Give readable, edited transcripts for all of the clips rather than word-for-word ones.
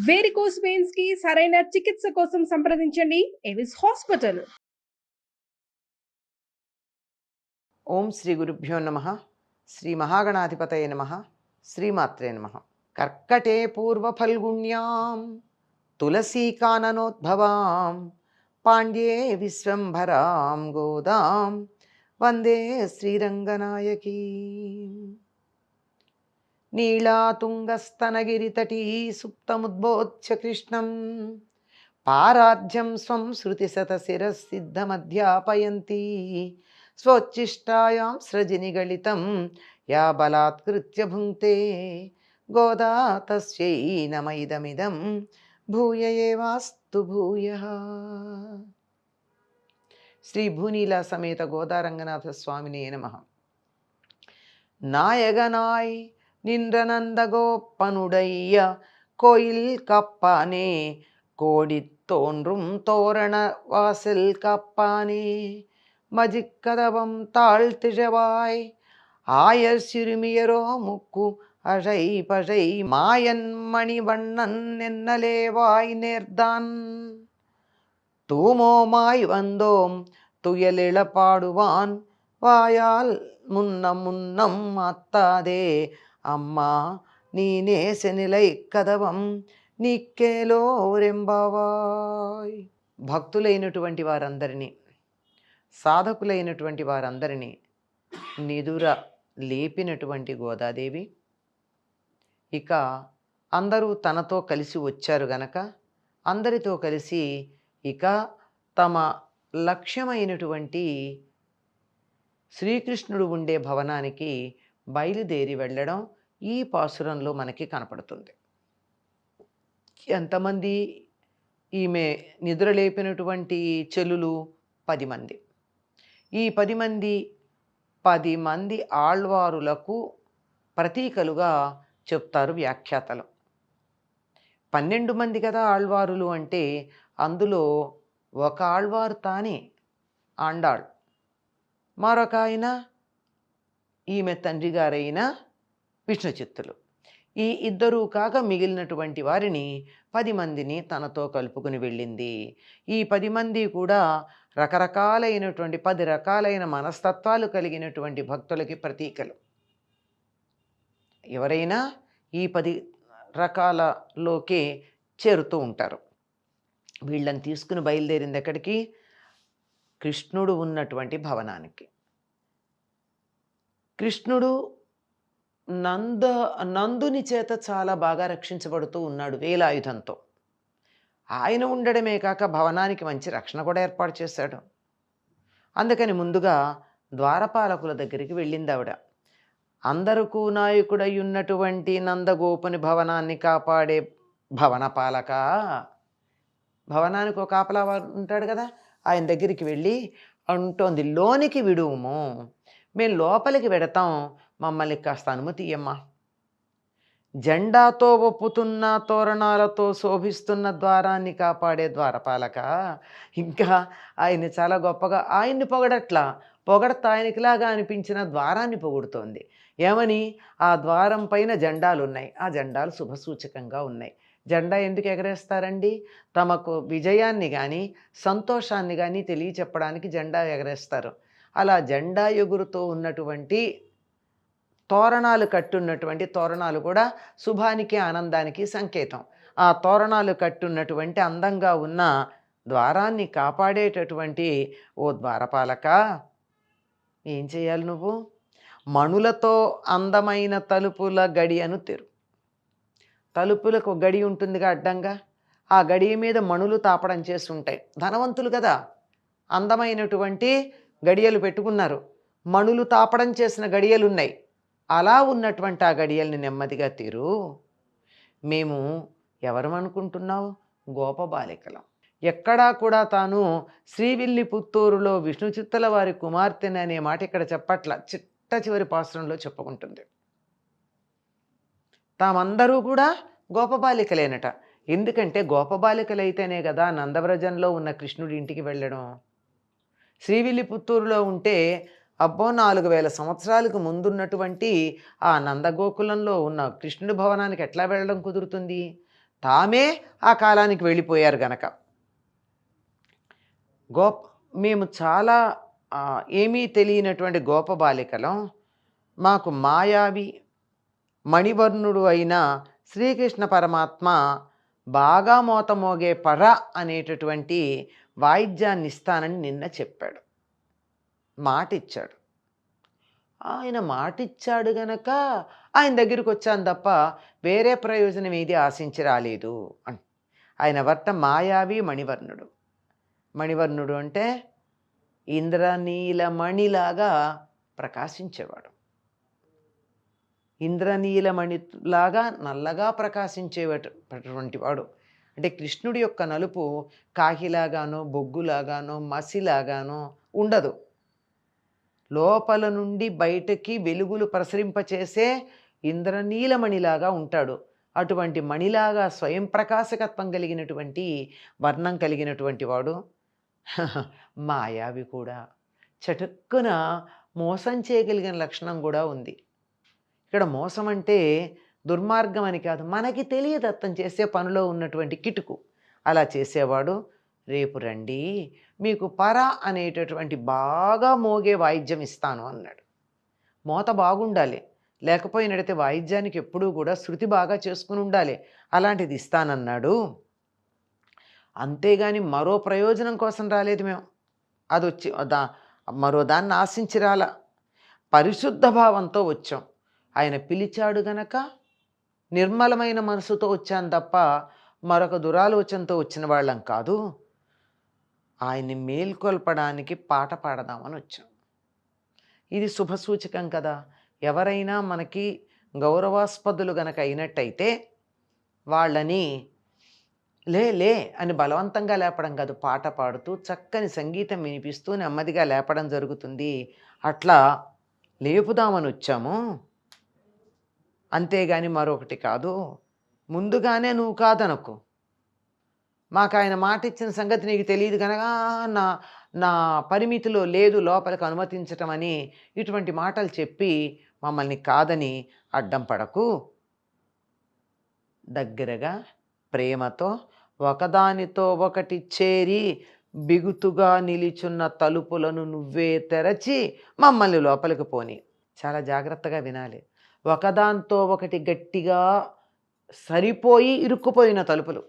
Varicose veins కి సరైన చికిత్స కోసం సంప్రదించండి ఎవిస్ హాస్పిటల్. ఓం శ్రీ గురుభ్యో నమ. శ్రీ మహాగణాధిపతయ నమ. శ్రీమాత్రే నమ. కర్కటే పూర్వఫల్గుణ్యాం తులసీకాననోద్భవాం పాండ్యే విశ్వంభరాం గోదాం వందే శ్రీరంగనాయకీ. నీళాతుంగస్తనగిరితటీ సుప్తముద్బోధ్య కృష్ణం పారాధ్యం స్వం శృతిశతశిరసిద్ధమధ్యాపయంతి స్వోచ్ఛిష్టాయాం సృజినిగళితం యా బలాత్కృత్య భుంక్తే గోదా తస్యై నమ ఇదమిదం భూయ ఏవాస్తు భూయః. శ్రీ భూనీలా సమేత గోదారంగనాథ స్వామినే నమః. நாயகனாய் நின்ற நந்தகோப்பனுடைய கோயில் கப்பானே, கோடித் தோன்றும் தோரண வாசல் கப்பானே, மஜிக்கதவம் தாழ்த்திழவாய் ஆயர் சிறுமியரோ முக்கு அழை பழை மாயன் மணிவண்ணன் என்னலேவாய் நேர்தான் தூமோமாய் வந்தோம் துயலிழ பாடுவான் வாயால் முன்னம் முன்னம் అత్తాదే అమ్మా నీనే శనిలై కదవం నీకేలో రెంబావాయ్. భక్తులైనటువంటి వారందరినీ, సాధకులైనటువంటి వారందరినీ నిదుర లేపినటువంటి గోదాదేవి ఇక అందరూ తనతో కలిసి వచ్చారు గనక అందరితో కలిసి ఇక తమ లక్ష్యమైనటువంటి శ్రీకృష్ణుడు ఉండే భవనానికి బయలుదేరి వెళ్ళడం ఈ పాసురంలో మనకి కనపడుతుంది. ఎంతమంది ఈమె నిద్రలేపినటువంటి చెల్లులు? 10 మంది. ఈ 10 మంది ఆళ్వారులకు ప్రతీకలుగా చెప్తారు వ్యాఖ్యాతలు. 12 మంది కదా ఆళ్వారులు అంటే, అందులో ఒక ఆళ్వారు తానే ఆండాళ్, మరొక ఆయన ఈమె తండ్రి గారైన విష్ణు చిత్తులు. ఈ ఇద్దరూ కాక మిగిలినటువంటి వారిని 10 మందిని తనతో కలుపుకుని వెళ్ళింది. ఈ 10 మంది కూడా రకరకాలైనటువంటి 10 రకాలైన మనస్తత్వాలు కలిగినటువంటి భక్తులకి ప్రతీకలు. ఎవరైనా ఈ 10 రకాలలోకే చేరుతూ ఉంటారు. వీళ్ళని తీసుకుని బయలుదేరింది ఎక్కడికి? కృష్ణుడు ఉన్నటువంటి భవనానికి. కృష్ణుడు నందుని చేత చాలా బాగా రక్షించబడుతూ ఉన్నాడు వేలాయుధంతో. ఆయన ఉండడమే కాక భవనానికి మంచి రక్షణ కూడా ఏర్పాటు చేశాడు. అందుకని ముందుగా ద్వారపాలకుల దగ్గరికి వెళ్ళింది ఆవిడ. అందరికీ నాయకుడై ఉన్నటువంటి నందగోపుని భవనాన్ని కాపాడే భవనపాలక, భవనానికి ఒక కాపలా ఉంటాడు కదా, ఆయన దగ్గరికి వెళ్ళి అంటోంది, లోనికి విడువుము, మేము లోపలికి వెడతాం, మమ్మల్ని కాస్త అనుమతి ఇయ్యమ్మా. జెండాతో ఒప్పుతున్న తోరణాలతో శోభిస్తున్న ద్వారాన్ని కాపాడే ద్వారపాలక. ఇంకా ఆయన్ని చాలా గొప్పగా, ఆయన్ని పొగడతా ఆయనకిలాగా అనిపించిన ద్వారాన్ని పొగుడుతోంది. ఏమని? ఆ ద్వారం పైన జెండాలు ఉన్నాయి, ఆ జెండాలు శుభసూచకంగా ఉన్నాయి. జెండా ఎందుకు ఎగరేస్తారండి? తమకు విజయాన్ని కానీ సంతోషాన్ని కానీ తెలియచెప్పడానికి జెండా ఎగరేస్తారు. అలా జెండా ఎగురుతూ ఉన్నటువంటి తోరణాలు కట్టున్నటువంటి తోరణాలు కూడా శుభానికి ఆనందానికి సంకేతం. ఆ తోరణాలు కట్టున్నటువంటి అందంగా ఉన్న ద్వారాన్ని కాపాడేటటువంటి ఓ ద్వారపాలక, ఏం చేయాలి నువ్వు? మణులతో అందమైన తలుపుల గడియను తెరు. తలుపులకు గడి ఉంటుందిగా అడ్డంగా, ఆ గడియ మీద మణులు తాపడం చేసి ఉంటాయి. ధనవంతులు కదా, అందమైనటువంటి గడియలు పెట్టుకున్నారు, మణులు తాపడం చేసిన గడియలు ఉన్నాయి. అలా ఉన్నటువంటి ఆ గడియల్ని నెమ్మదిగా తీరు. మేము ఎవరమనుకుంటున్నావు? గోపబాలికలం. ఎక్కడా కూడా తాను శ్రీవిల్లిపుత్తూరులో విష్ణు చిత్తల వారి కుమార్తెని అనే మాట ఇక్కడ చెప్పట్ల, చిట్ట చివరి పాసురంలో చెప్పుకుంటుంది. తామందరూ కూడా గోపబాలికలేనట. ఎందుకంటే గోపబాలికలైతేనే కదా నందవ్రజంలో ఉన్న కృష్ణుడి ఇంటికి వెళ్ళడం. శ్రీవిల్లిపుత్తూరులో ఉంటే అబ్బో 4000 సంవత్సరాలకు ముందున్నటువంటి ఆ నందగోకులంలో ఉన్న కృష్ణుడి భవనానికి ఎట్లా వెళ్ళడం కుదురుతుంది? తామే ఆ కాలానికి వెళ్ళిపోయారు గనక. మేము చాలా ఏమీ తెలియనటువంటి గోపబాలికలం. మాకు మాయావి మణివర్ణుడు అయిన శ్రీకృష్ణ పరమాత్మ బాగా మోతమోగే పర అనేటటువంటి వాయిద్యాన్ని ఇస్తానని నిన్న చెప్పాడు, మాటిచ్చాడు. ఆయన మాటిచ్చాడు గనక ఆయన దగ్గరికి వచ్చాను తప్ప వేరే ప్రయోజనం ఏది ఆశించి రాలేదు అని. ఆయన వర్త మాయావి మణివర్ణుడు. మణివర్ణుడు అంటే ఇంద్రనీలమణిలాగా ప్రకాశించేవాడు. ఇంద్రనీలమణిలాగా నల్లగా ప్రకాశించేటటువంటి వాడు. అంటే కృష్ణుడి యొక్క నలుపు కాకిలాగానో బొగ్గులాగానో మసిలాగానో ఉండదు. లోపల నుండి బయటకి వెలుగులు ప్రసరింపచేసే ఇంద్రనీలమణిలాగా ఉంటాడు. అటువంటి మణిలాగా స్వయం ప్రకాశకత్వం కలిగినటువంటి వర్ణం కలిగినటువంటి వాడు. మాయావి కూడా. చటుక్కున మోసం చేయగలిగిన లక్షణం కూడా ఉంది. ఇక్కడ మోసం అంటే దుర్మార్గం అని కాదు, మనకి తెలియదు అతను చేసే పనిలో ఉన్నటువంటి కిటుకు. అలా చేసేవాడు. రేపు రండి, మీకు పర అనేటటువంటి బాగా మోగే వాయిద్యం ఇస్తాను అన్నాడు. మోత బాగుండాలి, లేకపోయినట్టయితే వాయిద్యానికి ఎప్పుడూ కూడా శృతి బాగా చేసుకుని ఉండాలి. అలాంటిది ఇస్తానన్నాడు. అంతేగాని మరో ప్రయోజనం కోసం రాలేదు మేము. అది వచ్చి మరో దాన్ని ఆశించి రాలా. పరిశుద్ధ భావంతో వచ్చాం. ఆయన పిలిచాడు గనక నిర్మలమైన మనసుతో వచ్చాను తప్ప మరొక దురాలోచనతో వచ్చిన వాళ్ళం కాదు. ఆయన్ని మేల్కొల్పడానికి పాట పాడదామని వచ్చాం. ఇది శుభసూచకం కదా. ఎవరైనా మనకి గౌరవాస్పదులు గనక అయినట్టయితే వాళ్ళని లే అని బలవంతంగా లేపడం కాదు, పాట పాడుతూ చక్కని సంగీతం వినిపిస్తూ నెమ్మదిగా లేపడం జరుగుతుంది. అట్లా లేపుదామని వచ్చాము, అంతేగాని మరొకటి కాదు. ముందుగానే నువ్వు కాదనకు, మాకు ఆయన మాట ఇచ్చిన సంగతి నీకు తెలియదు కనుక నా పరిమితిలో లేదు లోపలికి అనుమతించటం అని ఇటువంటి మాటలు చెప్పి మమ్మల్ని కాదని అడ్డం పడకు. దగ్గరగా ప్రేమతో ఒకదానితో ఒకటి చేరి బిగుతుగా నిలిచున్న తలుపులను నువ్వే తెరచి మమ్మల్ని లోపలికి పోని. చాలా జాగ్రత్తగా వినాలి. ఒకదాంతో ఒకటి గట్టిగా సరిపోయి ఇరుక్కుపోయిన తలుపులు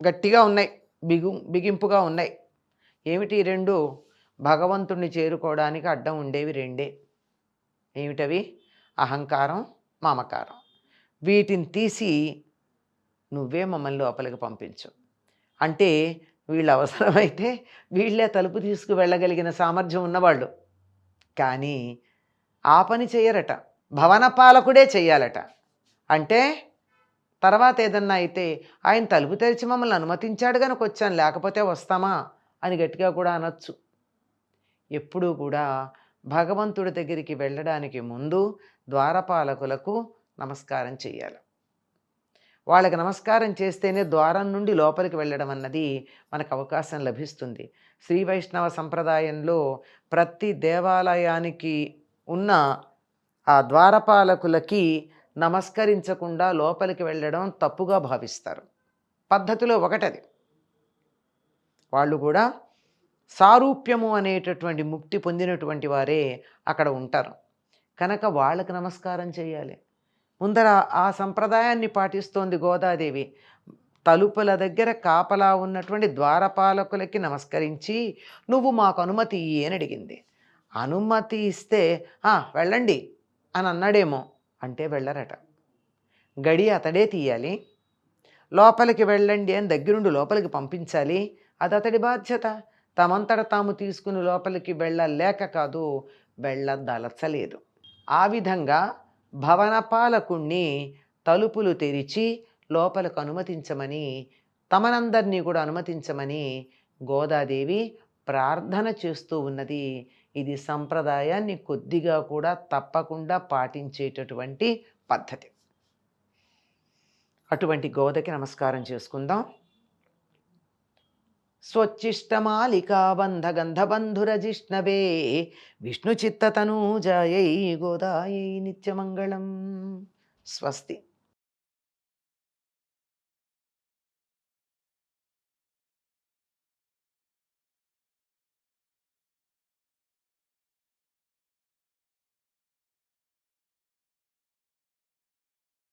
గట్టిగా ఉన్నాయి, బిగింపుగా ఉన్నాయి. ఏమిటి రెండు? భగవంతుణ్ణి చేరుకోవడానికి అడ్డం ఉండేవి రెండే. ఏమిటవి? అహంకారం, మమకారం. వీటిని తీసి నువ్వే మమ్మల్ని లోపలికి పంపించు అంటే వీళ్ళు అవసరమైతే వీళ్ళే తలుపు తీసుకు వెళ్ళగలిగిన సామర్థ్యం ఉన్నవాళ్ళు. కానీ ఆ పని చేయరట, భవన పాలకుడే చెయ్యాలట. అంటే తర్వాత ఏదన్నా అయితే ఆయన తలుపు తెరిచి మమ్మల్ని అనుమతించాడు కనుక వచ్చాను, లేకపోతే వస్తామా అని గట్టిగా కూడా అనొచ్చు. ఎప్పుడూ కూడా భగవంతుడి దగ్గరికి వెళ్ళడానికి ముందు ద్వారపాలకులకు నమస్కారం చెయ్యాలి. వాళ్ళకి నమస్కారం చేస్తేనే ద్వారం నుండి లోపలికి వెళ్ళడం అన్నది మనకు అవకాశం లభిస్తుంది. శ్రీ వైష్ణవ సంప్రదాయంలో ప్రతి దేవాలయానికి ఉన్న ఆ ద్వారపాలకులకి నమస్కరించకుండా లోపలికి వెళ్ళడం తప్పుగా భావిస్తారు. పద్ధతిలో ఒకటది. వాళ్ళు కూడా సారూప్యము అనేటటువంటి ముక్తి పొందినటువంటి వారే అక్కడ ఉంటారు కనుక వాళ్ళకి నమస్కారం చేయాలి. ముందర ఆ సంప్రదాయాన్ని పాటిస్తోంది గోదాదేవి. తలుపుల దగ్గర కాపలా ఉన్నటువంటి ద్వారపాలకులకి నమస్కరించి నువ్వు మాకు అనుమతి ఇయ్యి అని అడిగింది. అనుమతి ఇస్తే వెళ్ళండి అని అన్నాడేమో, అంటే వెళ్ళరట. గడి అతడే తీయాలి. లోపలికి వెళ్ళండి అని దగ్గరుండి లోపలికి పంపించాలి. అది అతడి బాధ్యత. తమంతట తాము తీసుకుని లోపలికి వెళ్ళలేక కాదు, వెళ్ళదలచలేదు. ఆ విధంగా భవన పాలకుణ్ణి తలుపులు తెరిచి లోపలకు అనుమతించమని, తమనందరినీ కూడా అనుమతించమని గోదాదేవి ప్రార్థన చేస్తూ ఉన్నది. ఇది సంప్రదాయాన్ని కొద్దిగా కూడా తప్పకుండా పాటించేటటువంటి పద్ధతి. అటువంటి గోదకి నమస్కారం చేసుకుందాం. స్వచ్చిష్టమాలికాబంధ గంధబంధురజిష్ణవే విష్ణుచిత్తతనూజాయై గోదాయై నిత్యమంగళం. స్వస్తి.